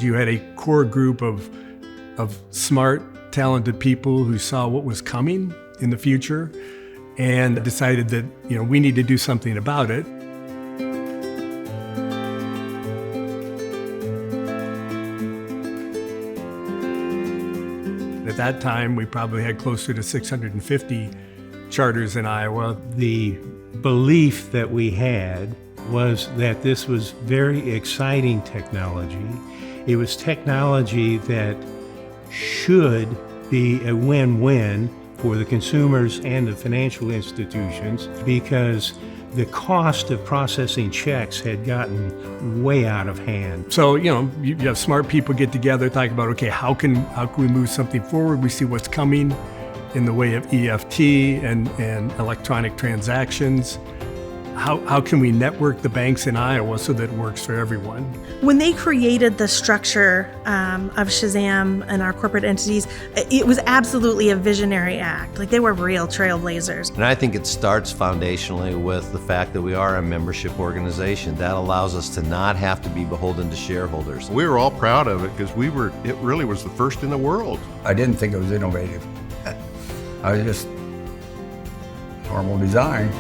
You had a core group of smart, talented people who saw what was coming in the future and decided that, we need to do something about it. At that time, we probably had closer to 650 charters in Iowa. The belief that we had was that this was very exciting technology. It was technology that should be a win-win for the consumers and the financial institutions, because the cost of processing checks had gotten way out of hand. So, you have smart people get together, talk about, okay, how can we move something forward? We see what's coming in the way of EFT and electronic transactions. How can we network the banks in Iowa so that it works for everyone? When they created the structure of SHAZAM and our corporate entities, it was absolutely a visionary act. Like, they were real trailblazers. And I think it starts foundationally with the fact that we are a membership organization. That allows us to not have to be beholden to shareholders. We were all proud of it because it really was the first in the world. I didn't think it was innovative. I was just normal design.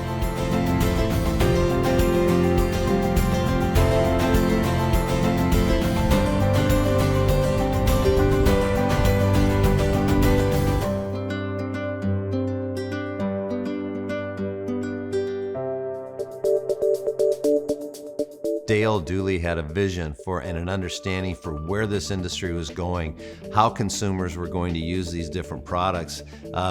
Dale Dooley had a vision for and an understanding for where this industry was going, how consumers were going to use these different products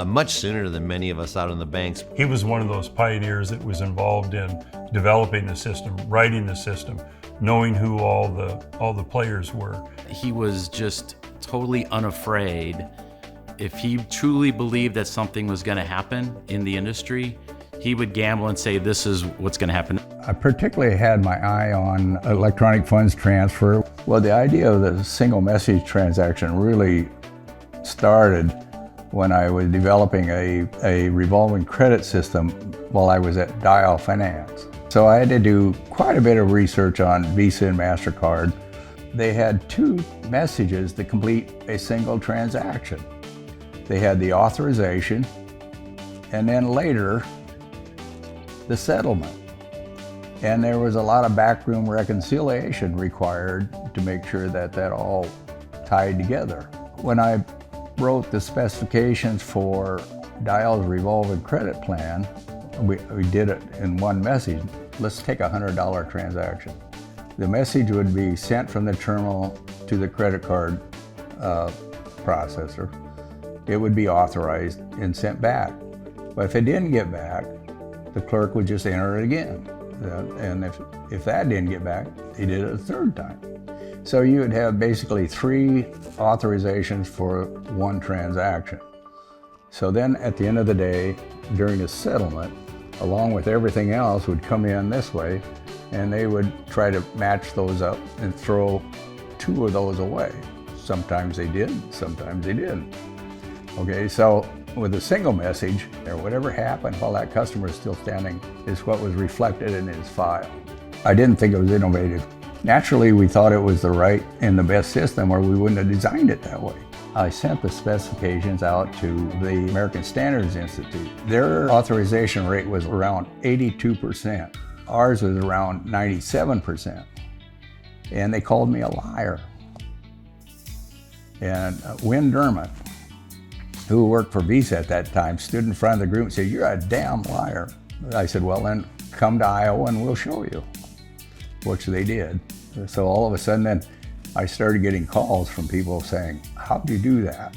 much sooner than many of us out in the banks. He was one of those pioneers that was involved in developing the system, writing the system, knowing who all the players were. He was just totally unafraid. If he truly believed that something was going to happen in the industry, he would gamble and say, this is what's going to happen. I particularly had my eye on electronic funds transfer. Well, the idea of the single message transaction really started when I was developing a revolving credit system while I was at Dial Finance. So I had to do quite a bit of research on Visa and MasterCard. They had two messages to complete a single transaction. They had the authorization, and then later, the settlement. And there was a lot of backroom reconciliation required to make sure that all tied together. When I wrote the specifications for Dial's revolving credit plan, we did it in one message. Let's take a $100 transaction. The message would be sent from the terminal to the credit card processor. It would be authorized and sent back. But if it didn't get back, the clerk would just enter it again. And if that didn't get back, he did it a third time. So you would have basically 3 authorizations for one transaction. So then at the end of the day, during the settlement, along with everything else would come in this way, and they would try to match those up and throw 2 of those away. Sometimes they did, sometimes they didn't. Okay, so with a single message, or whatever happened while that customer is still standing is what was reflected in his file. I didn't think it was innovative. Naturally, we thought it was the right and the best system, or we wouldn't have designed it that way. I sent the specifications out to the American Standards Institute. Their authorization rate was around 82%. Ours was around 97%. And they called me a liar. And Wynn Dermott, who worked for Visa at that time, stood in front of the group and said, "You're a damn liar." I said, "Well, then come to Iowa and we'll show you," which they did. So all of a sudden then I started getting calls from people saying, "How'd you do that?"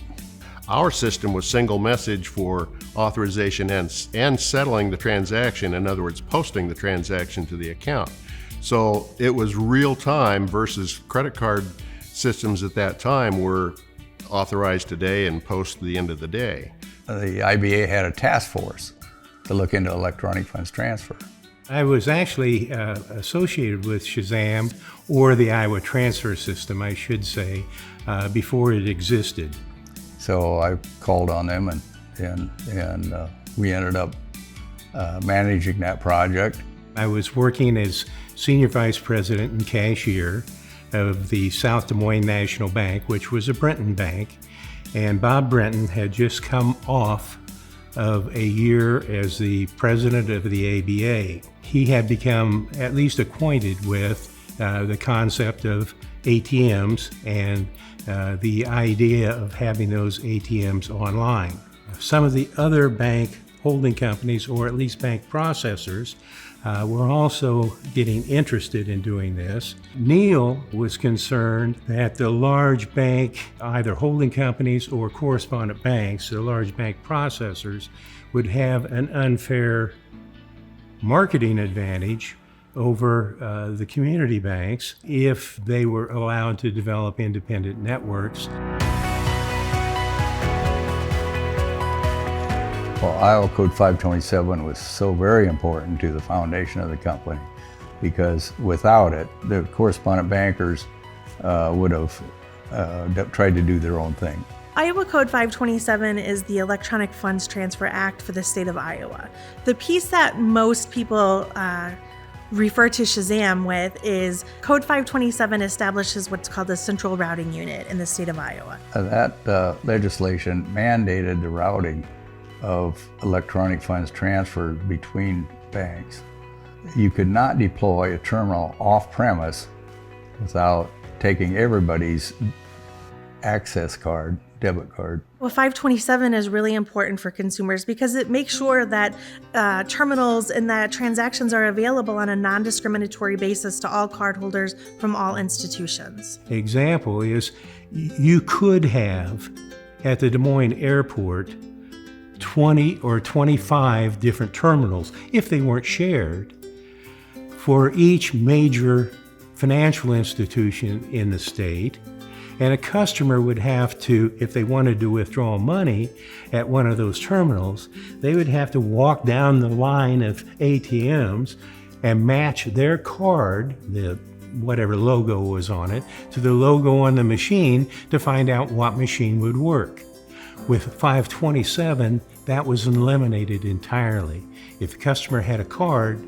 Our system was single message for authorization and settling the transaction, in other words, posting the transaction to the account. So it was real time versus credit card systems at that time were authorized today and post the end of the day. The IBA had a task force to look into electronic funds transfer. I was actually associated with SHAZAM, or the Iowa Transfer System, I should say, before it existed. So I called on them and we ended up managing that project. I was working as Senior Vice President and Cashier of the South Des Moines National Bank, which was a Brenton bank. And Bob Brenton had just come off of a year as the president of the ABA. He had become at least acquainted with the concept of ATMs and the idea of having those ATMs online. Some of the other bank holding companies, or at least bank processors, were also getting interested in doing this. Neil was concerned that the large bank, either holding companies or correspondent banks, the large bank processors, would have an unfair marketing advantage over the community banks if they were allowed to develop independent networks. Well, Iowa Code 527 was so very important to the foundation of the company because without it, the correspondent bankers would have tried to do their own thing. Iowa Code 527 is the Electronic Funds Transfer Act for the state of Iowa. The piece that most people refer to SHAZAM with is Code 527 establishes what's called the Central Routing Unit in the state of Iowa. That legislation mandated the routing of electronic funds transferred between banks. You could not deploy a terminal off-premise without taking everybody's access card, debit card. Well, 527 is really important for consumers because it makes sure that terminals and that transactions are available on a non-discriminatory basis to all cardholders from all institutions. Example is you could have at the Des Moines airport 20 or 25 different terminals, if they weren't shared, for each major financial institution in the state. And a customer would have to, if they wanted to withdraw money at one of those terminals, they would have to walk down the line of ATMs and match their card, whatever logo was on it, to the logo on the machine to find out what machine would work. With 527, that was eliminated entirely. If the customer had a card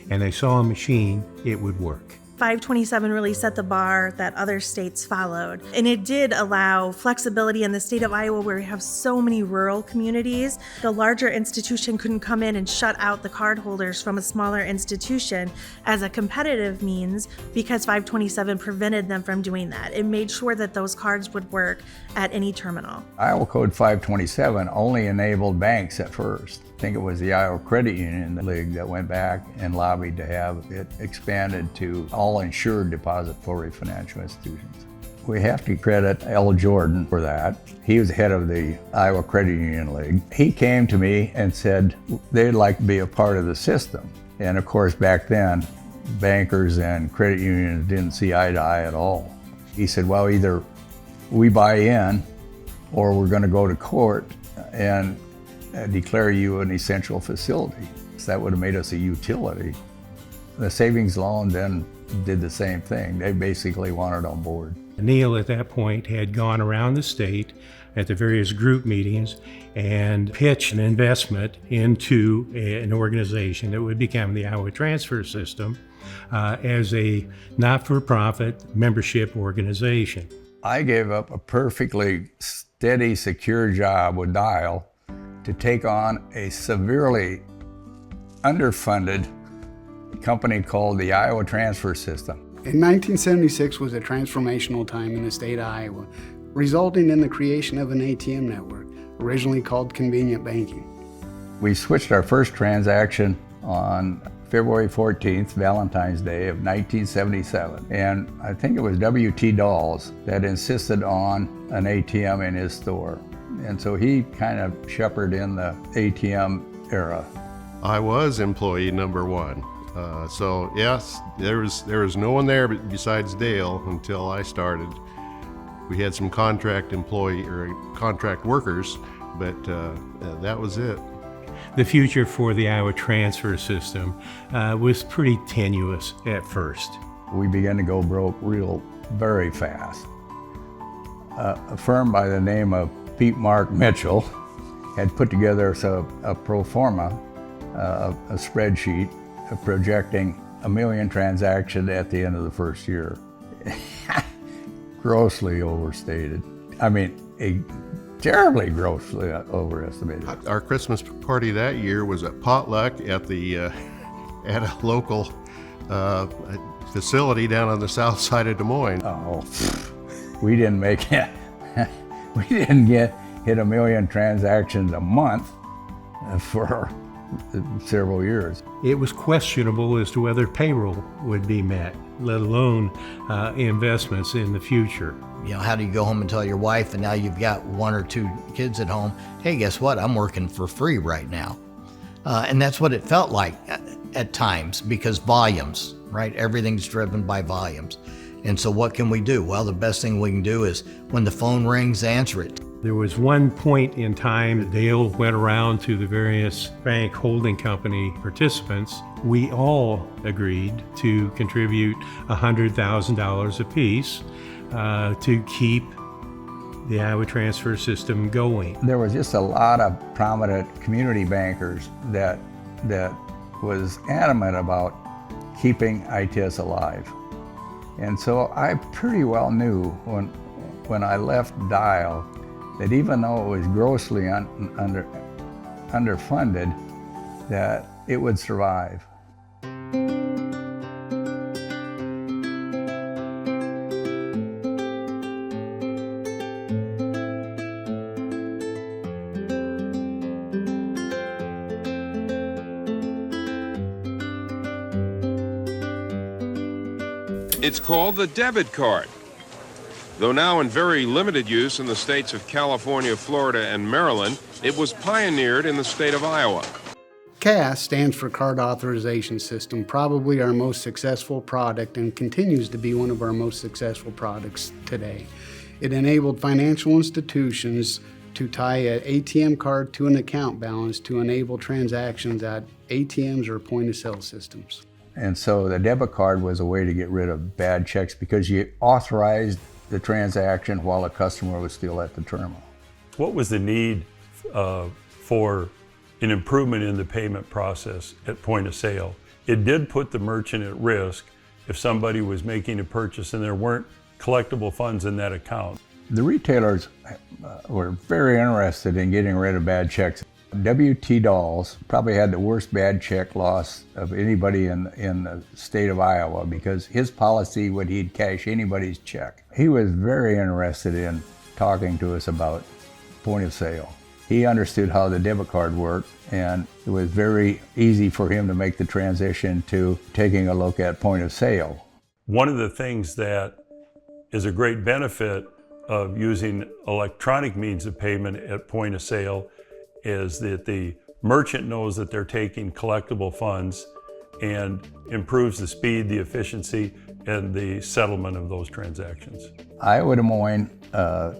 and they saw a machine, it would work. 527 really set the bar that other states followed. And it did allow flexibility in the state of Iowa where we have so many rural communities. The larger institution couldn't come in and shut out the cardholders from a smaller institution as a competitive means because 527 prevented them from doing that. It made sure that those cards would work at any terminal. Iowa Code 527 only enabled banks at first. I think it was the Iowa Credit Union League that went back and lobbied to have it expanded to all insured depository financial institutions. We have to credit L. Jordan for that. He was head of the Iowa Credit Union League. He came to me and said they'd like to be a part of the system. And of course, back then, bankers and credit unions didn't see eye to eye at all. He said, well, either we buy in or we're going to go to court and declare you an essential facility. So that would have made us a utility. The savings loan then did the same thing. They basically wanted on board. Neil at that point had gone around the state at the various group meetings and pitched an investment into an organization that would become the Iowa Transfer System as a not-for-profit membership organization. I gave up a perfectly steady, secure job with Dial to take on a severely underfunded company called the Iowa Transfer System. In 1976 was a transformational time in the state of Iowa, resulting in the creation of an ATM network, originally called convenient banking. We switched our first transaction on February 14th, Valentine's Day of 1977. And I think it was W.T. Dawes that insisted on an ATM in his store. And so he kind of shepherded in the ATM era. I was employee number one. So yes, there was no one there besides Dale until I started. We had some contract workers, but that was it. The future for the Iowa Transfer System was pretty tenuous at first. We began to go broke very fast. A firm by the name of Pete Mark Mitchell had put together a pro forma, a spreadsheet projecting 1 million transactions at the end of the first year. grossly overstated. I mean, terribly grossly overestimated. Our Christmas party that year was a potluck at at a local facility down on the south side of Des Moines. Oh, we didn't make it. We didn't hit 1 million transactions a month for several years. It was questionable as to whether payroll would be met, let alone investments in the future. You know, how do you go home and tell your wife, and now you've got 1 or 2 kids at home, hey, guess what? I'm working for free right now. And that's what it felt like at times, because volumes, right? Everything's driven by volumes. And so what can we do? Well, the best thing we can do is when the phone rings, answer it. There was one point in time Dale went around to the various bank holding company participants. We all agreed to contribute $100,000 apiece to keep the Iowa transfer system going. There was just a lot of prominent community bankers that was adamant about keeping ITIS alive. And so I pretty well knew when I left Dial that even though it was grossly underfunded, that it would survive. It's called the debit card. Though now in very limited use in the states of California, Florida, and Maryland, it was pioneered in the state of Iowa. CAS stands for Card Authorization System, probably our most successful product and continues to be one of our most successful products today. It enabled financial institutions to tie an ATM card to an account balance to enable transactions at ATMs or point-of-sale systems. And so the debit card was a way to get rid of bad checks because you authorized the transaction while the customer was still at the terminal. What was the need for an improvement in the payment process at point of sale? It did put the merchant at risk if somebody was making a purchase and there weren't collectible funds in that account. The retailers were very interested in getting rid of bad checks. W.T. Dawes probably had the worst bad check loss of anybody in the state of Iowa because his policy would he'd cash anybody's check. He was very interested in talking to us about point of sale. He understood how the debit card worked, and it was very easy for him to make the transition to taking a look at point of sale. One of the things that is a great benefit of using electronic means of payment at point of sale is that the merchant knows that they're taking collectible funds and improves the speed, the efficiency, and the settlement of those transactions. Iowa Des Moines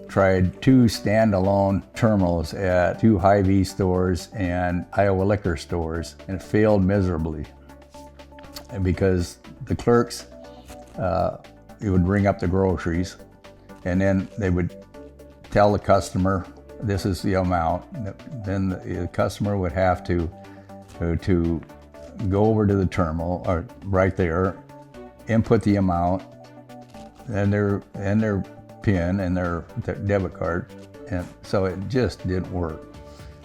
tried 2 standalone terminals at 2 Hy-Vee stores and Iowa liquor stores, and it failed miserably because the clerks would ring up the groceries, and then they would tell the customer, this is the amount. Then the customer would have to go over to the terminal, or right there, input the amount, and their PIN and their debit card, and so it just didn't work.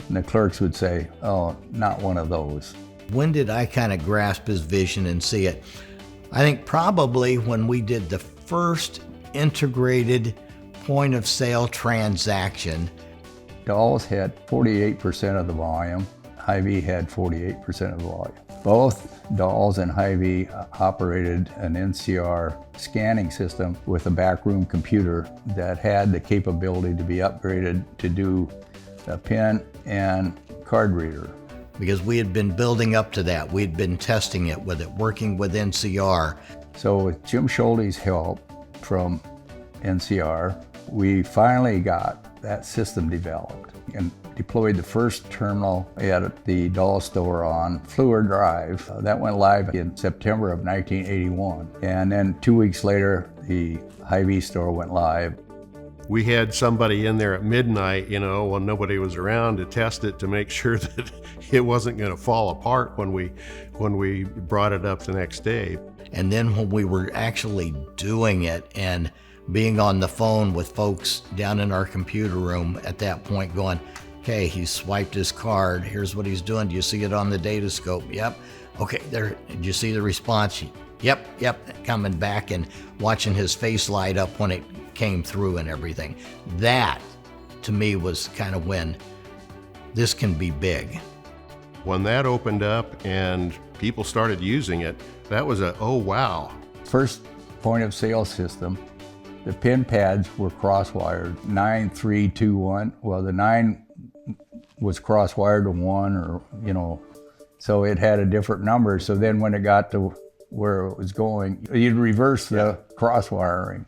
And the clerks would say, "Oh, not one of those." When did I kind of grasp his vision and see it? I think probably when we did the first integrated point of sale transaction. Dawes had 48% of the volume. Hy-Vee had 48% of the volume. Both Dawes and Hy-Vee operated an NCR scanning system with a backroom computer that had the capability to be upgraded to do a PIN and card reader. Because we had been building up to that. We'd been testing it with it, working with NCR. So with Jim Schulte's help from NCR, we finally got that system developed and deployed the first terminal at the Dawes store on Fleur Drive. That went live in September of 1981. And then 2 weeks later, the Hy-Vee store went live. We had somebody in there at midnight, when nobody was around, to test it to make sure that it wasn't going to fall apart when we brought it up the next day. And then when we were actually doing it and being on the phone with folks down in our computer room at that point going, okay, he swiped his card, here's what he's doing, do you see it on the data scope? Yep. Okay, there, did you see the response? Yep, coming back and watching his face light up when it came through and everything. That, to me, was kind of when this can be big. When that opened up and people started using it, that was oh wow. First point of sale system, the pin pads were cross-wired, 9, 3, 2, 1. Well, the 9 was cross-wired to 1, or, so it had a different number. So then when it got to where it was going, you'd reverse the cross-wiring.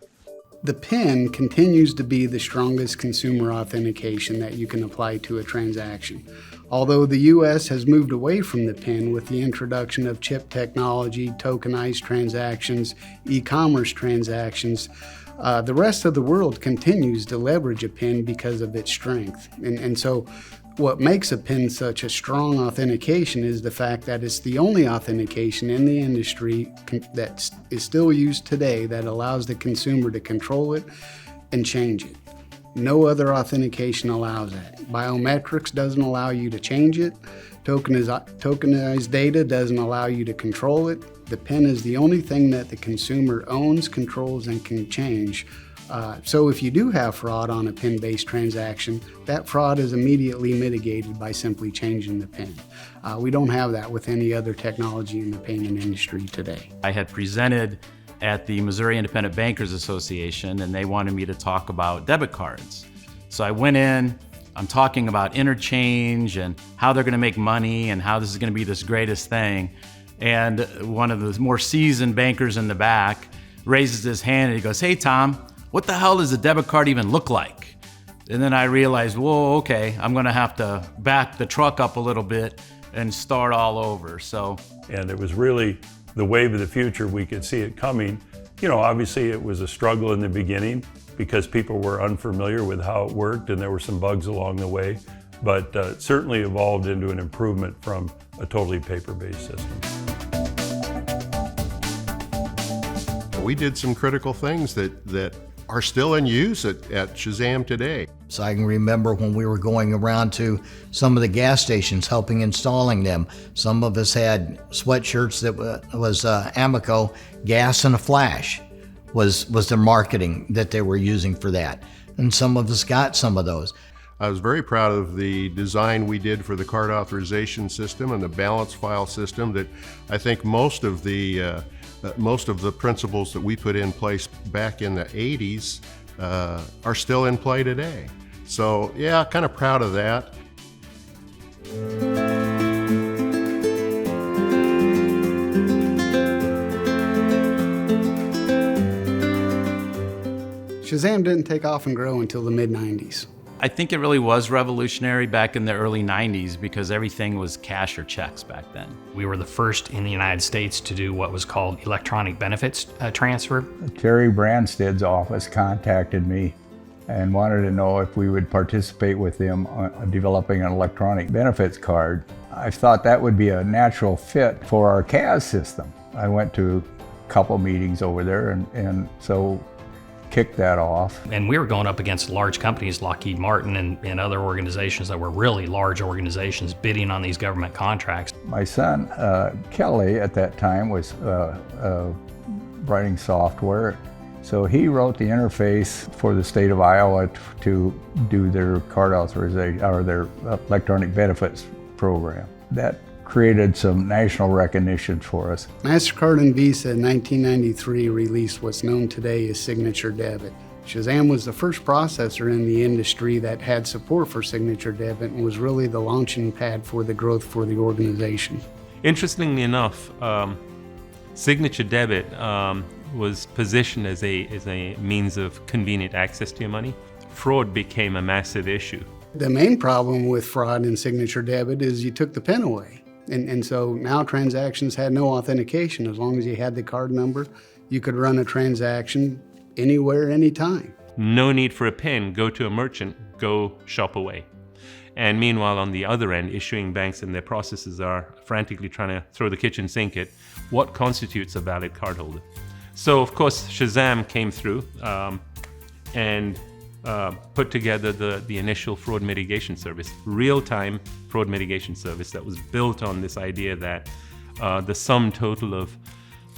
The PIN continues to be the strongest consumer authentication that you can apply to a transaction. Although the U.S. has moved away from the PIN with the introduction of chip technology, tokenized transactions, e-commerce transactions, the rest of the world continues to leverage a PIN because of its strength. And so what makes a PIN such a strong authentication is the fact that it's the only authentication in the industry that is still used today that allows the consumer to control it and change it. No other authentication allows that. Biometrics doesn't allow you to change it. Tokenized data doesn't allow you to control it. The PIN is the only thing that the consumer owns, controls, and can change. So if you do have fraud on a PIN-based transaction, that fraud is immediately mitigated by simply changing the PIN. We don't have that with any other technology in the payment industry today. I had presented at the Missouri Independent Bankers Association, and they wanted me to talk about debit cards. So I went in, I'm talking about interchange and how they're gonna make money and how this is gonna be this greatest thing. And one of the more seasoned bankers in the back raises his hand and he goes, "Hey Tom, what the hell does a debit card even look like?" And then I realized, whoa, okay, I'm gonna have to back the truck up a little bit and start all over. And it was really the wave of the future. We could see it coming. Obviously it was a struggle in the beginning because people were unfamiliar with how it worked and there were some bugs along the way, but certainly evolved into an improvement from a totally paper-based system. We did some critical things that are still in use at SHAZAM today. So I can remember when we were going around to some of the gas stations helping installing them. Some of us had sweatshirts that was Amoco, gas and a flash was their marketing that they were using for that. And some of us got some of those. I was very proud of the design we did for the card authorization system and the balance file system. That I think most of the principles that we put in place back in the 80s are still in play today. So yeah, kind of proud of that. SHAZAM didn't take off and grow until the mid-90s. I think it really was revolutionary back in the early 90s because everything was cash or checks back then. We were the first in the United States to do what was called electronic benefits transfer. Terry Bransted's office contacted me and wanted to know if we would participate with them on developing an electronic benefits card. I thought that would be a natural fit for our CAS system. I went to a couple meetings over there and so kicked that off. And we were going up against large companies, Lockheed Martin and other organizations that were really large organizations bidding on these government contracts. My son, Kelly, at that time was writing software. So he wrote the interface for the state of Iowa to do their card authorization or their electronic benefits program. That created some national recognition for us. MasterCard and Visa in 1993 released what's known today as signature debit. SHAZAM was the first processor in the industry that had support for signature debit and was really the launching pad for the growth for the organization. Interestingly enough, signature debit was positioned as a means of convenient access to your money. Fraud became a massive issue. The main problem with fraud in signature debit is you took the PIN away. And so now transactions had no authentication. As long as you had the card number, you could run a transaction anywhere, anytime. No need for a PIN. Go to a merchant, go shop away. And meanwhile, on the other end, issuing banks and their processes are frantically trying to throw the kitchen sink at what constitutes a valid cardholder. So, of course, SHAZAM came through and put together the initial fraud mitigation service, real-time fraud mitigation service that was built on this idea that the sum total of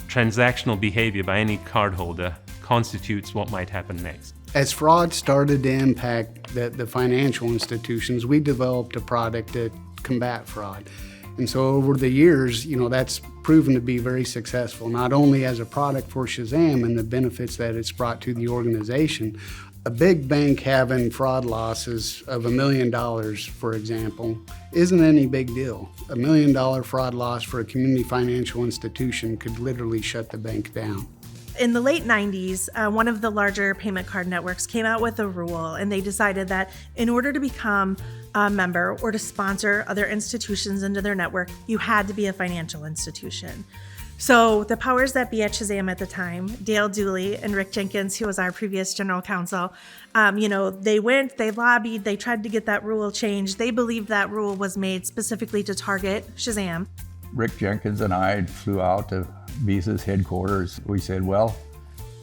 transactional behavior by any cardholder constitutes what might happen next. As fraud started to impact the financial institutions, we developed a product to combat fraud. And so over the years, that's proven to be very successful, not only as a product for SHAZAM and the benefits that it's brought to the organization. A big bank having fraud losses of $1 million, for example, isn't any big deal. $1 million fraud loss for a community financial institution could literally shut the bank down. In the late 90s, one of the larger payment card networks came out with a rule, and they decided that in order to become a member or to sponsor other institutions into their network, you had to be a financial institution. So the powers that be at SHAZAM at the time, Dale Dooley and Rick Jenkins, who was our previous general counsel, they went, they lobbied, they tried to get that rule changed. They believed that rule was made specifically to target SHAZAM. Rick Jenkins and I flew out to Visa's headquarters. We said, well,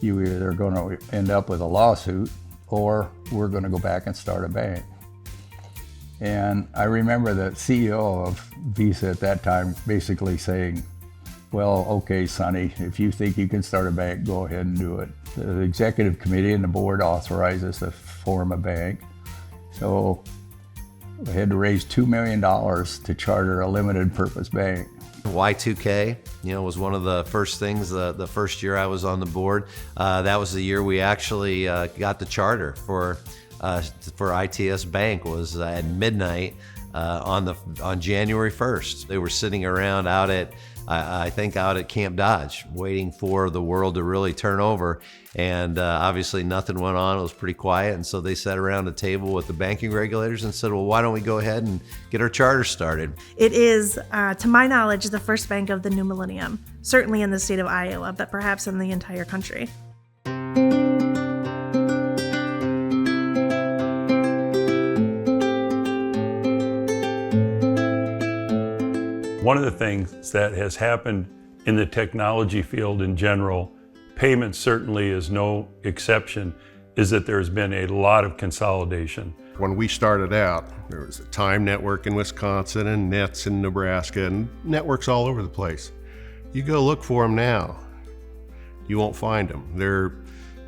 you either going to end up with a lawsuit or we're going to go back and start a bank. And I remember the CEO of Visa at that time basically saying, well, okay, Sonny, if you think you can start a bank, go ahead and do it. The executive committee and the board authorized us to form a bank. So we had to raise $2 million to charter a limited purpose bank. Y2K, was one of the first things, the first year I was on the board. That was the year we actually got the charter for ITS Bank, was at midnight on January 1st. They were sitting around out at Camp Dodge, waiting for the world to really turn over. And obviously nothing went on. It was pretty quiet. And so they sat around a table with the banking regulators and said, well, why don't we go ahead and get our charter started? It is, to my knowledge, the first bank of the new millennium, certainly in the state of Iowa, but perhaps in the entire country. One of the things that has happened in the technology field in general, payments certainly is no exception, is that there's been a lot of consolidation. When we started out, there was a Time network in Wisconsin and Nets in Nebraska and networks all over the place. You go look for them now, you won't find them. They're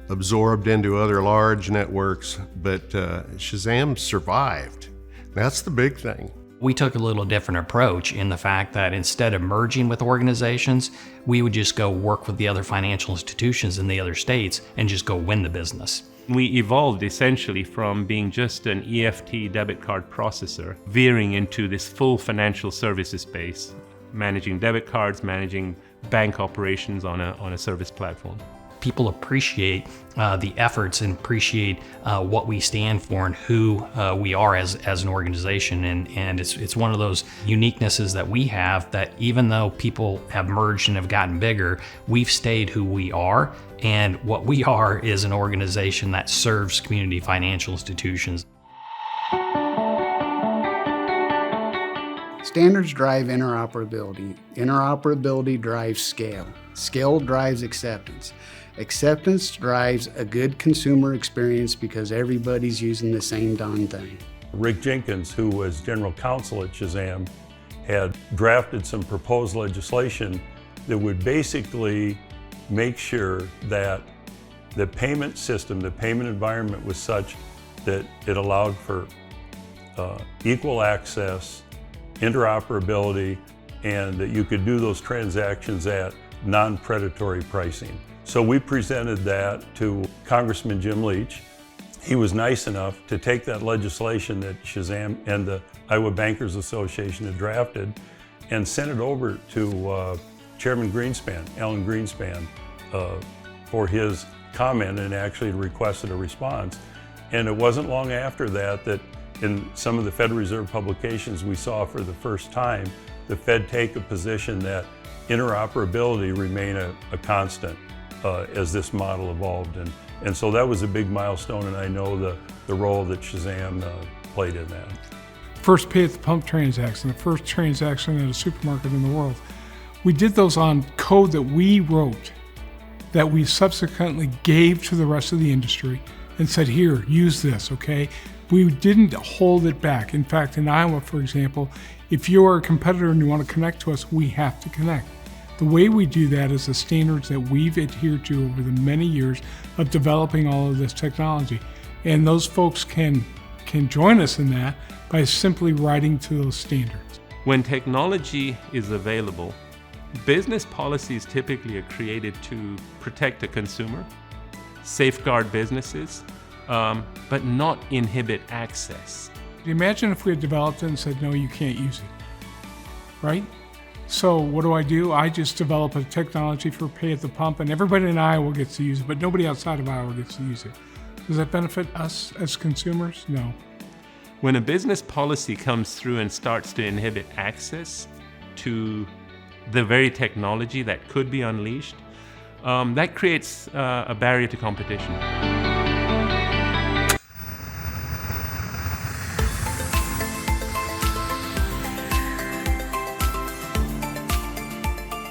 absorbed into other large networks, but SHAZAM survived. That's the big thing. We took a little different approach in the fact that instead of merging with organizations, we would just go work with the other financial institutions in the other states and just go win the business. We evolved essentially from being just an EFT debit card processor, veering into this full financial services space, managing debit cards, managing bank operations on a service platform. People appreciate the efforts and appreciate what we stand for and who we are as an organization. And it's one of those uniquenesses that we have, that even though people have merged and have gotten bigger, we've stayed who we are. And what we are is an organization that serves community financial institutions. Standards drive interoperability. Interoperability drives scale. Scale drives acceptance. Acceptance drives a good consumer experience because everybody's using the same darn thing. Rick Jenkins, who was general counsel at SHAZAM, had drafted some proposed legislation that would basically make sure that the payment system, the payment environment was such that it allowed for equal access, interoperability, and that you could do those transactions at non-predatory pricing. So we presented that to Congressman Jim Leach. He was nice enough to take that legislation that SHAZAM and the Iowa Bankers Association had drafted and sent it over to Chairman Greenspan, Alan Greenspan, for his comment, and actually requested a response. And it wasn't long after that that in some of the Federal Reserve publications we saw for the first time the Fed take a position that interoperability remain a constant as this model evolved. And so that was a big milestone, and I know the role that SHAZAM played in that. first pay at the pump transaction, the first transaction at a supermarket in the world. We did those on code that we wrote, that we subsequently gave to the rest of the industry and said, here, use this, okay? We didn't hold it back. In fact, in Iowa, for example, if you're a competitor and you want to connect to us, we have to connect. The way we do that is the standards that we've adhered to over the many years of developing all of this technology. And those folks can join us in that by simply writing to those standards. When technology is available, business policies typically are created to protect the consumer, safeguard businesses, but not inhibit access. Imagine if we had developed it and said, no, you can't use it, right? So what do? I just develop a technology for pay at the pump, and everybody in Iowa gets to use it, but nobody outside of Iowa gets to use it. Does that benefit us as consumers? No. When a business policy comes through and starts to inhibit access to the very technology that could be unleashed, that creates a barrier to competition.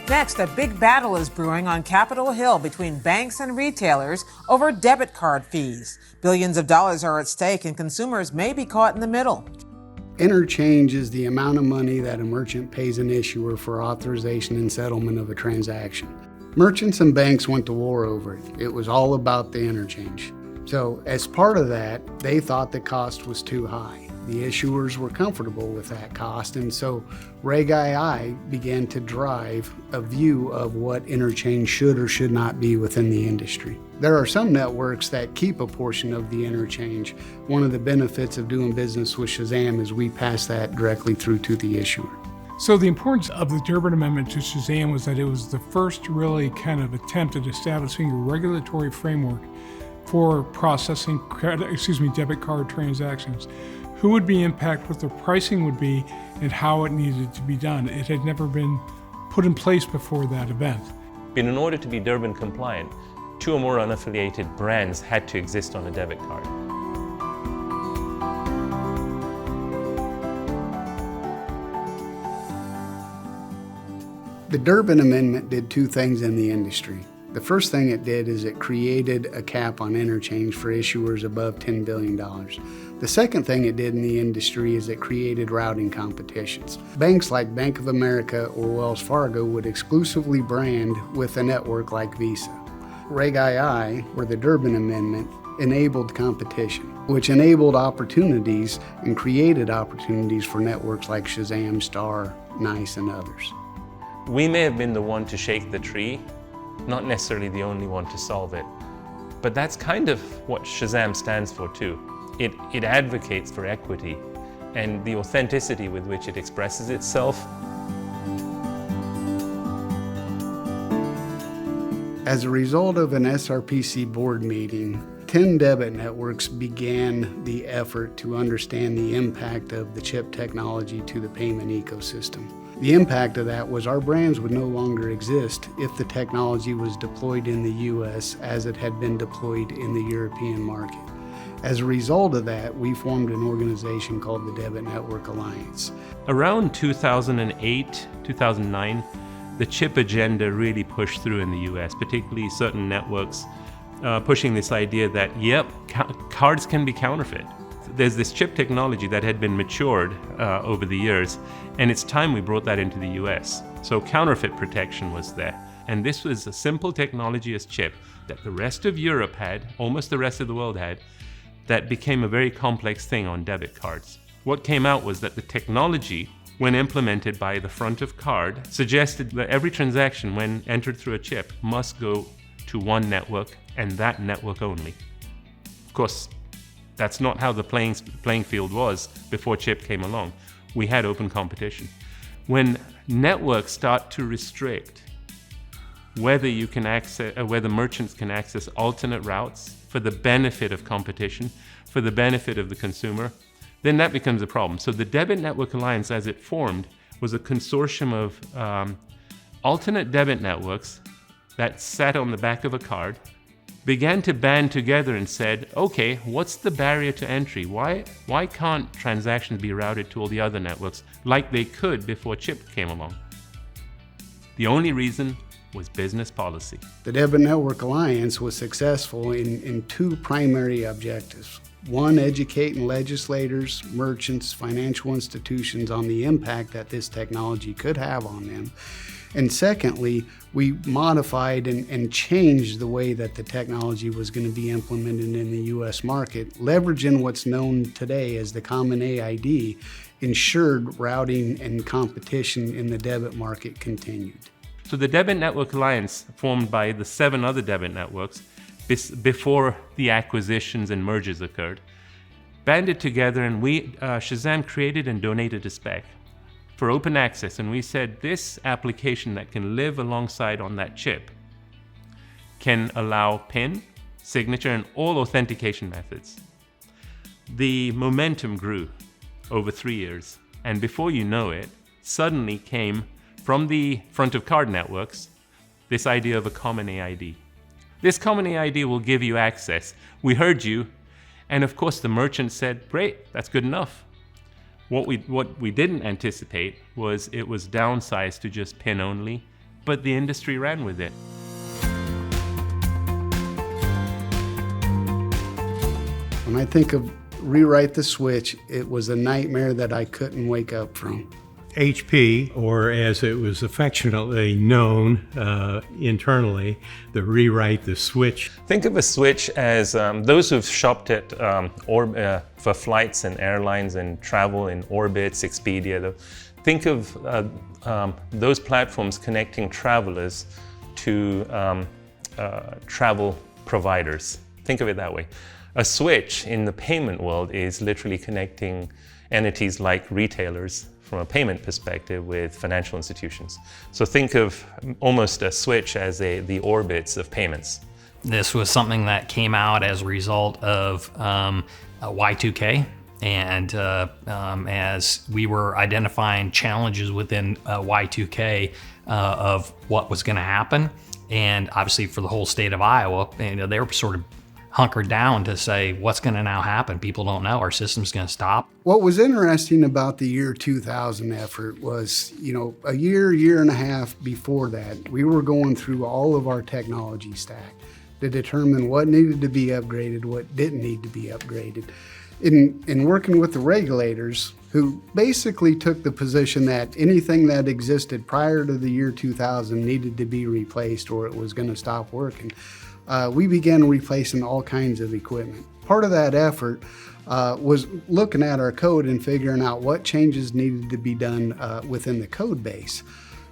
Next, a big battle is brewing on Capitol Hill between banks and retailers over debit card fees. Billions of dollars are at stake, and consumers may be caught in the middle. Interchange is the amount of money that a merchant pays an issuer for authorization and settlement of a transaction. Merchants and banks went to war over it. It was all about the interchange. So as part of that, they thought the cost was too high. The issuers were comfortable with that cost, and so Reg II began to drive a view of what interchange should or should not be within the industry. There are some networks that keep a portion of the interchange. One of the benefits of doing business with SHAZAM is we pass that directly through to the issuer. So the importance of the Durbin Amendment to SHAZAM was that it was the first really kind of attempt at establishing a regulatory framework for processing debit card transactions. Who would be impacted, what the pricing would be, and how it needed to be done. It had never been put in place before that event. In order to be Durbin compliant, 2 or more unaffiliated brands had to exist on a debit card. The Durbin Amendment did 2 things in the industry. The first thing it did is it created a cap on interchange for issuers above $10 billion. The second thing it did in the industry is it created routing competitions. Banks like Bank of America or Wells Fargo would exclusively brand with a network like Visa. Reg II, or the Durbin Amendment, enabled competition, which enabled opportunities and created opportunities for networks like SHAZAM, Star, NICE, and others. We may have been the one to shake the tree, not necessarily the only one to solve it. But that's kind of what SHAZAM stands for too. It advocates for equity and the authenticity with which it expresses itself. As a result of an SRPC board meeting, 10 debit networks began the effort to understand the impact of the chip technology to the payment ecosystem. The impact of that was our brands would no longer exist if the technology was deployed in the US as it had been deployed in the European market. As a result of that, we formed an organization called the Debit Network Alliance. Around 2008, 2009, the chip agenda really pushed through in the US, particularly certain networks pushing this idea that, cards can be counterfeit. There's this chip technology that had been matured over the years, and it's time we brought that into the US. So counterfeit protection was there. And this was a simple technology as chip that the rest of Europe had, almost the rest of the world had, that became a very complex thing on debit cards. What came out was that the technology, when implemented by the front of card, suggested that every transaction, when entered through a chip, must go to one network and that network only. Of course, that's not how the playing field was before chip came along. We had open competition. When networks start to restrict whether you can access, whether merchants can access alternate routes for the benefit of competition, for the benefit of the consumer, then that becomes a problem. So the Debit Network Alliance, as it formed, was a consortium of alternate debit networks that sat on the back of a card began to band together and said, okay, what's the barrier to entry? Why can't transactions be routed to all the other networks like they could before chip came along? The only reason was business policy. The Debit Network Alliance was successful in two primary objectives. One, educating legislators, merchants, financial institutions on the impact that this technology could have on them. And secondly, we modified and changed the way that the technology was going to be implemented in the U.S. market, leveraging what's known today as the Common AID, ensured routing and competition in the debit market continued. So the Debit Network Alliance, formed by the 7 other debit networks before the acquisitions and mergers occurred, banded together, and SHAZAM created and donated a spec for open access. And we said this application that can live alongside on that chip can allow PIN, signature, and all authentication methods. The momentum grew over 3 years, and before you know it, suddenly came from the front of card networks this idea of a common AID. This common AID will give you access. We heard you, and of course the merchant said, great, that's good enough. What we didn't anticipate was it was downsized to just PIN only, but the industry ran with it. When I think of rewrite the switch, it was a nightmare that I couldn't wake up from. HP, or as it was affectionately known internally, the rewrite the switch. Think of a switch as those who've shopped at for flights and airlines and travel in Orbitz, Expedia. Think of those platforms connecting travelers to travel providers. Think of it that way. A switch in the payment world is literally connecting entities like retailers from a payment perspective with financial institutions. So think of almost a switch as the Orbitz of payments. This was something that came out as a result of Y2K, and as we were identifying challenges within Y2K of what was going to happen, and obviously for the whole state of Iowa, they were sort of hunkered down to say, what's going to now happen? People don't know. Our system's going to stop. What was interesting about the year 2000 effort was, a year and a half before that, we were going through all of our technology stack to determine what needed to be upgraded, what didn't need to be upgraded. In working with the regulators, who basically took the position that anything that existed prior to the year 2000 needed to be replaced or it was going to stop working, we began replacing all kinds of equipment. Part of that effort was looking at our code and figuring out what changes needed to be done within the code base.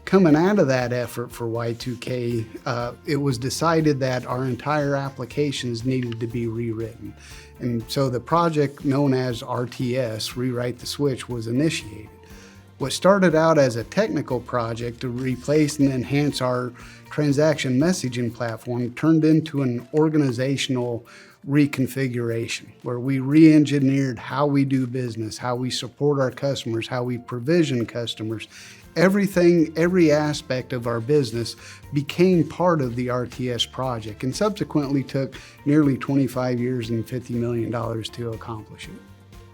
Coming out of that effort for Y2K, it was decided that our entire applications needed to be rewritten. And so the project known as RTS, Rewrite the Switch, was initiated. What started out as a technical project to replace and enhance our transaction messaging platform turned into an organizational reconfiguration where we re-engineered how we do business, how we support our customers, how we provision customers. Everything, every aspect of our business became part of the RTS project and subsequently took nearly 25 years and $50 million to accomplish it.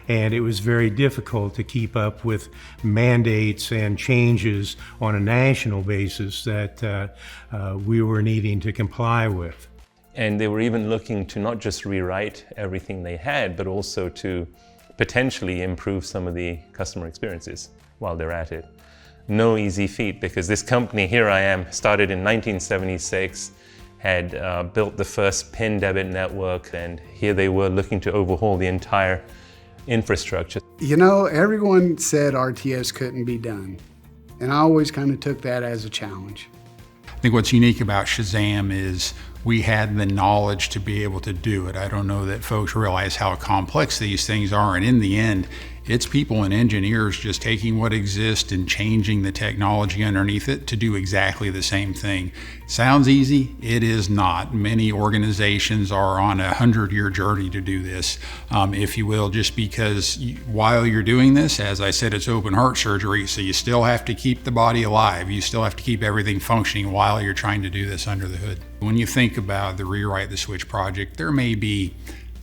And it was very difficult to keep up with mandates and changes on a national basis that we were needing to comply with. And they were even looking to not just rewrite everything they had, but also to potentially improve some of the customer experiences while they're at it. No easy feat, because this company, here I am, started in 1976, had built the first PIN debit network, and here they were looking to overhaul the entire infrastructure. Everyone said RTS couldn't be done, and I always kind of took that as a challenge. I think what's unique about SHAZAM is we had the knowledge to be able to do it. I don't know that folks realize how complex these things are, and in the end, It's people and engineers just taking what exists and changing the technology underneath it to do exactly the same thing. Sounds easy? It is not. Many organizations are on a 100-year journey to do this, if you will, just because while you're doing this, as I said, it's open heart surgery, so you still have to keep the body alive. You still have to keep everything functioning while you're trying to do this under the hood. When you think about the Rewrite the Switch project, there may be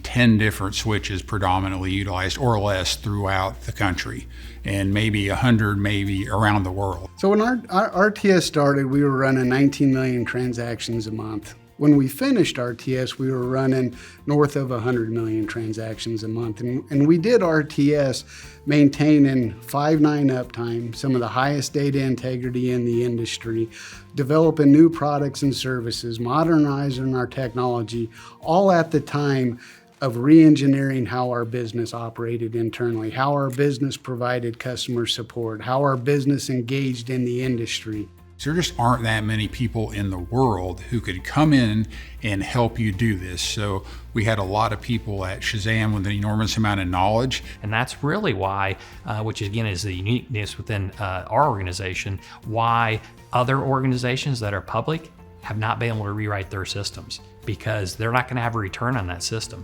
10 different switches predominantly utilized or less throughout the country, and maybe 100 maybe around the world. So when our RTS started, we were running 19 million transactions a month. When we finished RTS, we were running north of 100 million transactions a month. And we did RTS maintaining 5.9 uptime, some of the highest data integrity in the industry, developing new products and services, modernizing our technology, all at the time of re-engineering how our business operated internally, how our business provided customer support, how our business engaged in the industry. There just aren't that many people in the world who could come in and help you do this. So we had a lot of people at SHAZAM with an enormous amount of knowledge. And that's really why, which again is the uniqueness within our organization, why other organizations that are public have not been able to rewrite their systems, because they're not going to have a return on that system.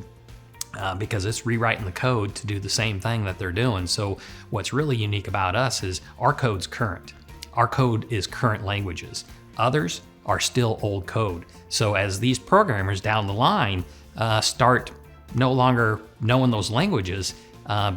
Because it's rewriting the code to do the same thing that they're doing. So what's really unique about us is our code's current. Our code is current languages. Others are still old code. So as these programmers down the line start no longer knowing those languages,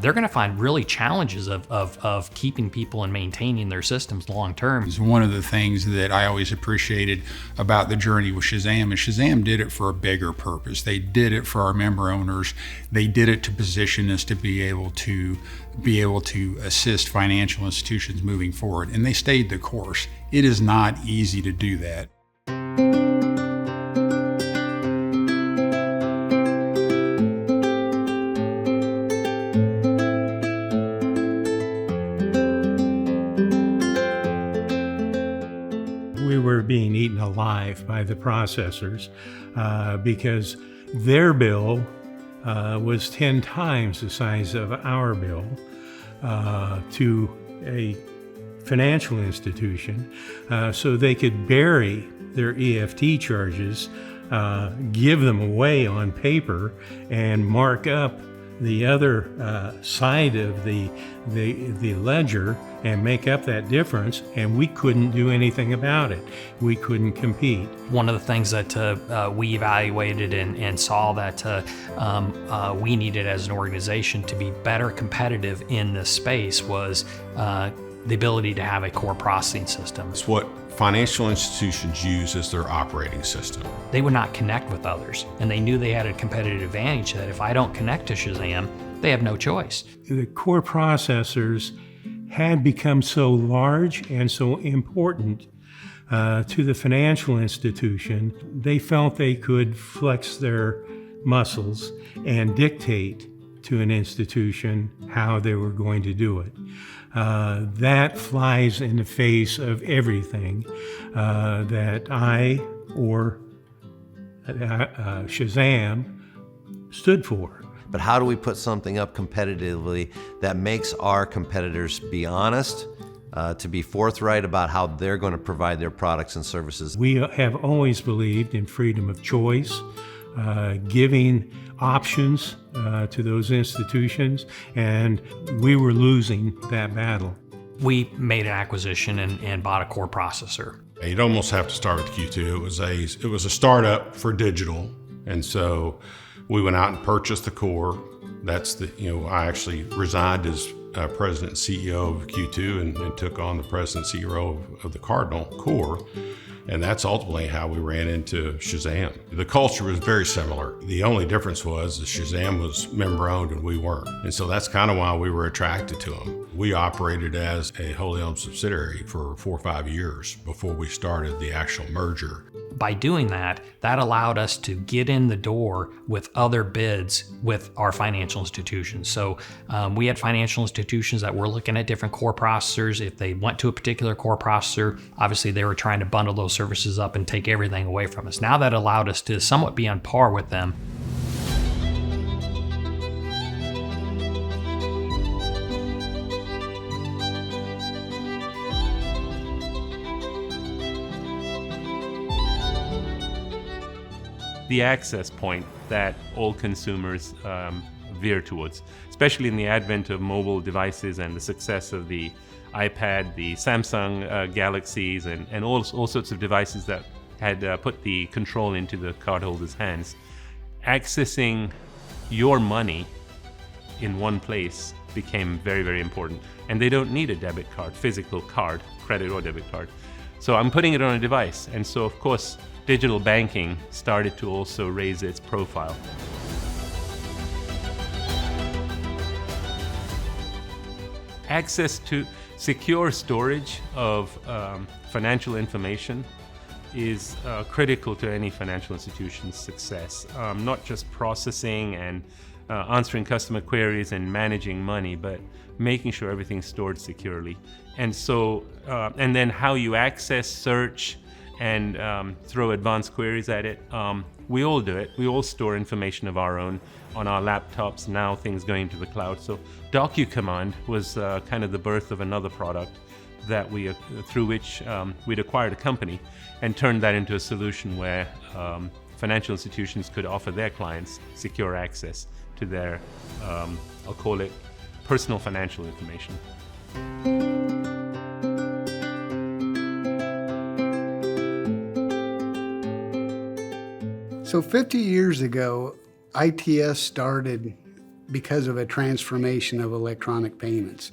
they're going to find really challenges of keeping people and maintaining their systems long term. It's one of the things that I always appreciated about the journey with SHAZAM is SHAZAM did it for a bigger purpose. They did it for our member owners. They did it to position us to be able to assist financial institutions moving forward, and they stayed the course. It is not easy to do that. We were being eaten alive by the processors because their bill was 10 times the size of our bill to a financial institution, so they could bury their EFT charges, give them away on paper, and mark up the other side of the ledger and make up that difference, and we couldn't do anything about it. We couldn't compete. One of the things that we evaluated and saw that we needed as an organization to be better competitive in this space was the ability to have a core processing system. It's what financial institutions use as their operating system. They would not connect with others, and they knew they had a competitive advantage that if I don't connect to SHAZAM, they have no choice. The core processors had become so large and so important to the financial institution, they felt they could flex their muscles and dictate to an institution how they were going to do it. That flies in the face of everything that I or SHAZAM stood for. But how do we put something up competitively that makes our competitors be honest, to be forthright about how they're going to provide their products and services? We have always believed in freedom of choice, giving options to those institutions, and we were losing that battle. We made an acquisition and bought a core processor. You'd almost have to start with Q2. It was a startup for digital, and so we went out and purchased the core. That's I actually resigned as president and CEO of Q2 and took on the president and CEO of the Cardinal core. And that's ultimately how we ran into SHAZAM. The culture was very similar. The only difference was that SHAZAM was member-owned and we weren't. And so that's kind of why we were attracted to them. We operated as a wholly owned subsidiary for 4 or 5 years before we started the actual merger. By doing that, that allowed us to get in the door with other bids with our financial institutions. So we had financial institutions that were looking at different core processors. If they went to a particular core processor, obviously they were trying to bundle those services up and take everything away from us. Now that allowed us to somewhat be on par with them. the access point that all consumers veer towards, especially in the advent of mobile devices and the success of the iPad, the Samsung Galaxies, and all sorts of devices that had put the control into the cardholder's hands. Accessing your money in one place became very, very important. And they don't need a debit card, physical card, credit or debit card. So I'm putting it on a device. And so, of course, digital banking started to also raise its profile. Access to secure storage of financial information is critical to any financial institution's success. Not just processing and answering customer queries and managing money, but making sure everything's stored securely. And so, and then how you access, search, and throw advanced queries at it. We all do it. We all store information of our own on our laptops, now things going to the cloud. So DocuCommand was kind of the birth of another product that we, through which we'd acquired a company and turned that into a solution where financial institutions could offer their clients secure access to their, I'll call it, personal financial information. So 50 years ago, ITS started because of a transformation of electronic payments.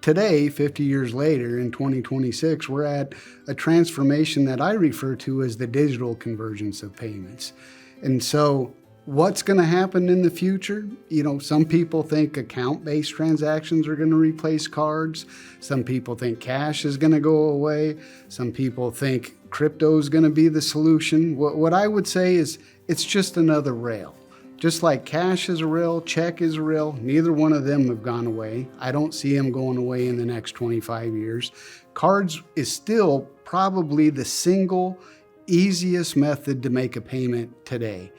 Today, 50 years later, in 2026, we're at a transformation that I refer to as the digital convergence of payments. And so what's going to happen in the future? You know, some people think account-based transactions are going to replace cards. Some people think cash is going to go away. Some people think crypto is going to be the solution. What I would say is it's just another rail. Just like cash is a rail, check is a rail, neither one of them have gone away. I don't see them going away in the next 25 years. Cards is still probably the single easiest method to make a payment today.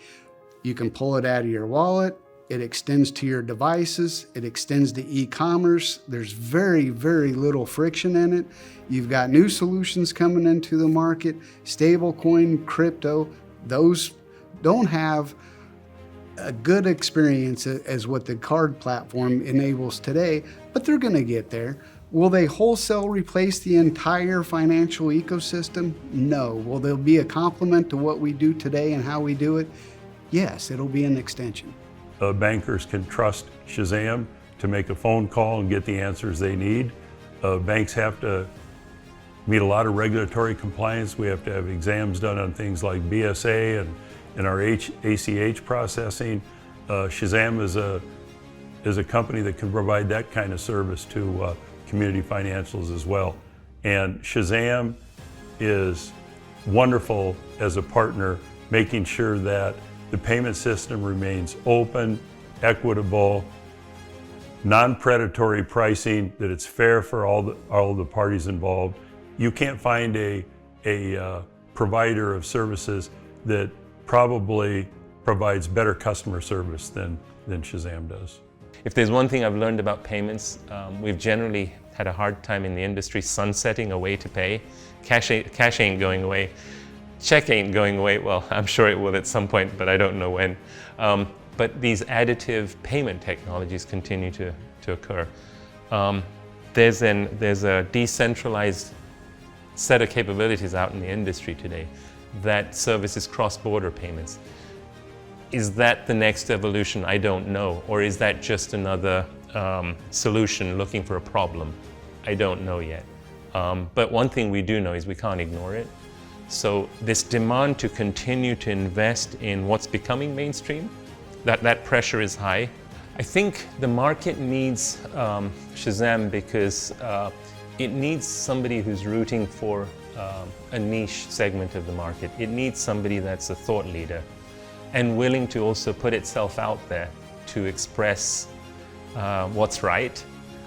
You can pull it out of your wallet, it extends to your devices, it extends to e-commerce. There's very, very little friction in it. You've got new solutions coming into the market, stablecoin, crypto. Those don't have a good experience as what the card platform enables today, but they're going to get there. Will they wholesale replace the entire financial ecosystem? No. Will they be a complement to what we do today and how we do it? Yes, it'll be an extension. Bankers can trust SHAZAM to make a phone call and get the answers they need. Banks have to meet a lot of regulatory compliance. We have to have exams done on things like BSA and our ACH processing. SHAZAM is a company that can provide that kind of service to community financials as well. And SHAZAM is wonderful as a partner, making sure that the payment system remains open, equitable, non-predatory pricing, that it's fair for all the parties involved. You can't find a provider of services that probably provides better customer service than SHAZAM does. If there's one thing I've learned about payments, we've generally had a hard time in the industry sunsetting a way to pay. Cash ain't going away. Check ain't going away. Well, I'm sure it will at some point, but I don't know when. But these additive payment technologies continue to occur. There's a decentralized set of capabilities out in the industry today that services cross-border payments. Is that the next evolution? I don't know. Or is that just another solution looking for a problem? I don't know yet. But one thing we do know is we can't ignore it. So this demand to continue to invest in what's becoming mainstream, that pressure is high. I think the market needs SHAZAM because it needs somebody who's rooting for a niche segment of the market. It needs somebody that's a thought leader and willing to also put itself out there to express what's right,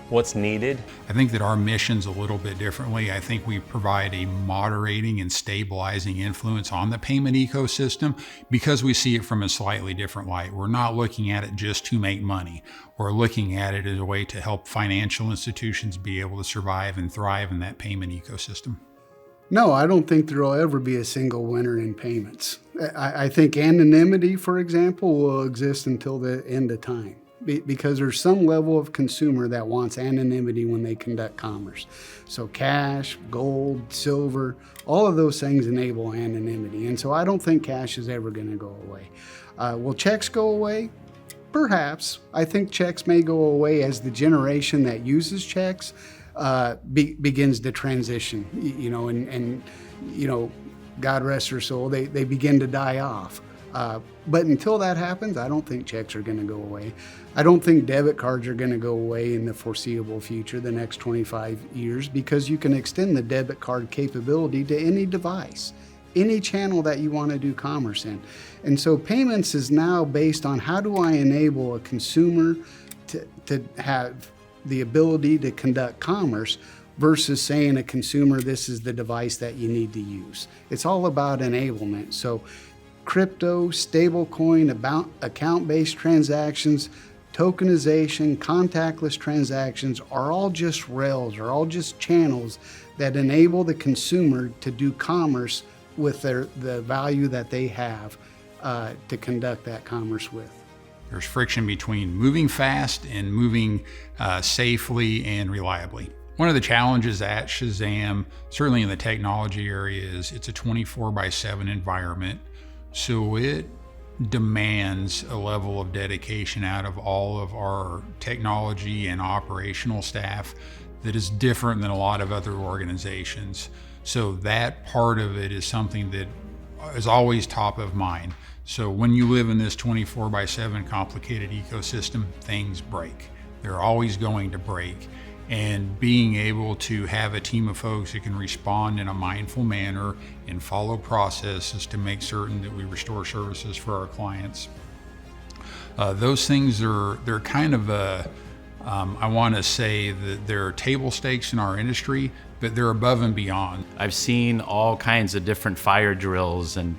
what's needed. I think that our mission's a little bit differently. I think we provide a moderating and stabilizing influence on the payment ecosystem because we see it from a slightly different light. We're not looking at it just to make money. We're looking at it as a way to help financial institutions be able to survive and thrive in that payment ecosystem. No, I don't think there will ever be a single winner in payments. I think anonymity, for example, will exist until the end of time because there's some level of consumer that wants anonymity when they conduct commerce. So cash, gold, silver, all of those things enable anonymity. And so I don't think cash is ever going to go away. Will checks go away? Perhaps. I think checks may go away as the generation that uses checks begins to transition, and God rest their soul, they begin to die off. But until that happens, I don't think checks are going to go away. I don't think debit cards are going to go away in the foreseeable future, the next 25 years, because you can extend the debit card capability to any device, any channel that you want to do commerce in. And so payments is now based on how do I enable a consumer to have the ability to conduct commerce versus saying a consumer, this is the device that you need to use. It's all about enablement. So crypto, stablecoin, account-based transactions, tokenization, contactless transactions are all just rails, are all just channels that enable the consumer to do commerce with the value that they have to conduct that commerce with. There's friction between moving fast and moving safely and reliably. One of the challenges at SHAZAM, certainly in the technology area, is it's a 24/7 environment. So it demands a level of dedication out of all of our technology and operational staff that is different than a lot of other organizations. So that part of it is something that is always top of mind. So when you live in this 24/7 complicated ecosystem, things break. They're always going to break. And being able to have a team of folks that can respond in a mindful manner and follow processes to make certain that we restore services for our clients. Those things they're kind of I want to say that they're table stakes in our industry, but they're above and beyond. I've seen all kinds of different fire drills and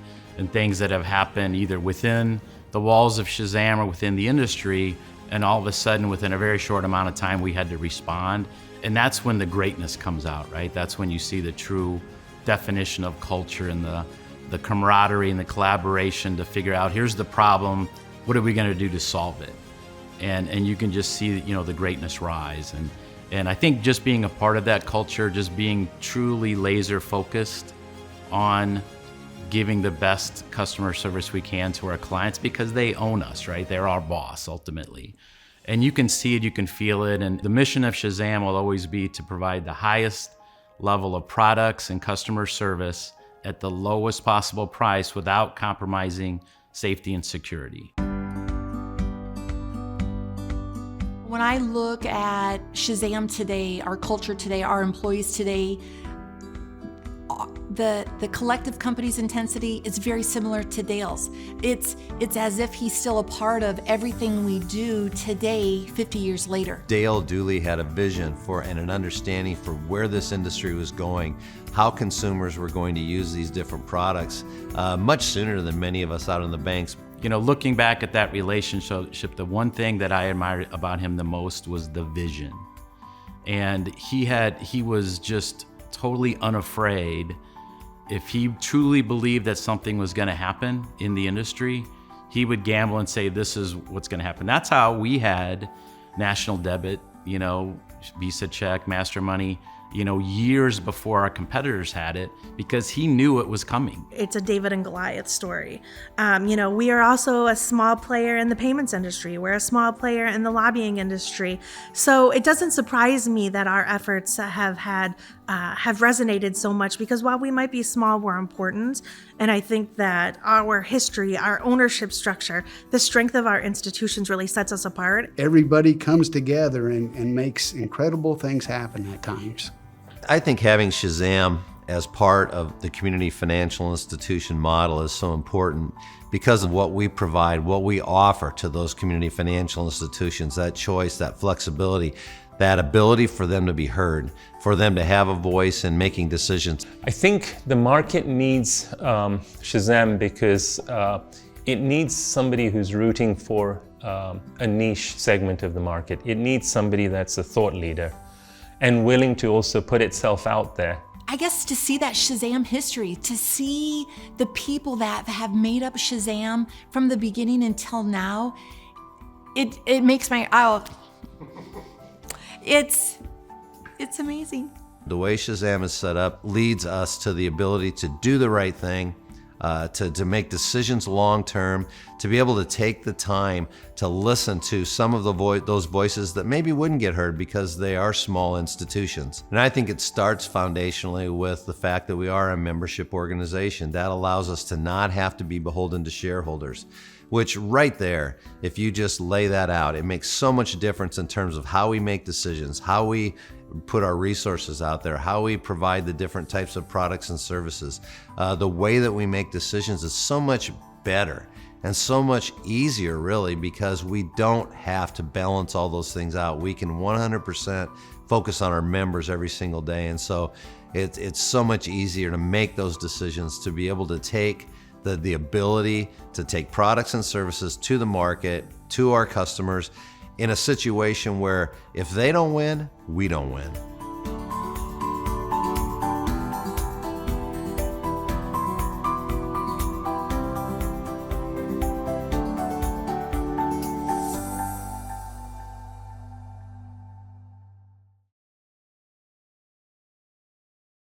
things that have happened either within the walls of SHAZAM or within the industry, and all of a sudden within a very short amount of time we had to respond. And that's when the greatness comes out, right? That's when you see the true definition of culture and the camaraderie and the collaboration to figure out, here's the problem, what are we gonna do to solve it? And you can just see, the greatness rise. And I think just being a part of that culture, just being truly laser focused on giving the best customer service we can to our clients, because they own us, right? They're our boss ultimately. And you can see it, you can feel it. And the mission of SHAZAM will always be to provide the highest level of products and customer service at the lowest possible price without compromising safety and security. When I look at SHAZAM today, our culture today, our employees today, the collective company's intensity is very similar to Dale's. It's as if he's still a part of everything we do today, 50 years later. Dale Dooley had a vision for and an understanding for where this industry was going, how consumers were going to use these different products much sooner than many of us out in the banks. Looking back at that relationship, the one thing that I admired about him the most was the vision. And he was just totally unafraid. If he truly believed that something was going to happen in the industry, he would gamble and say, this is what's going to happen. That's how we had National Debit, Visa Check, Master Money, years before our competitors had it, because he knew it was coming. It's a David and Goliath story. We are also a small player in the payments industry. We're a small player in the lobbying industry. So it doesn't surprise me that our efforts have resonated so much, because while we might be small, we're important. And I think that our history, our ownership structure, the strength of our institutions really sets us apart. Everybody comes together and makes incredible things happen at times. I think having SHAZAM as part of the community financial institution model is so important because of what we provide, what we offer to those community financial institutions, that choice, that flexibility, that ability for them to be heard, for them to have a voice in making decisions. I think the market needs SHAZAM because it needs somebody who's rooting for a niche segment of the market. It needs somebody that's a thought leader and willing to also put itself out there. I guess to see that SHAZAM history, to see the people that have made up SHAZAM from the beginning until now, it makes my, it's amazing. The way SHAZAM is set up leads us to the ability to do the right thing, to make decisions long term, to be able to take the time to listen to some of those voices that maybe wouldn't get heard because they are small institutions. And I think it starts foundationally with the fact that we are a membership organization. That allows us to not have to be beholden to shareholders, which right there, if you just lay that out, it makes so much difference in terms of how we make decisions, how we put our resources out there, how we provide the different types of products and services. The way that we make decisions is so much better and so much easier, really, because we don't have to balance all those things out. We can 100% focus on our members every single day. And so it's so much easier to make those decisions, to be able to take the ability to take products and services to the market, to our customers, in a situation where if they don't win, we don't win.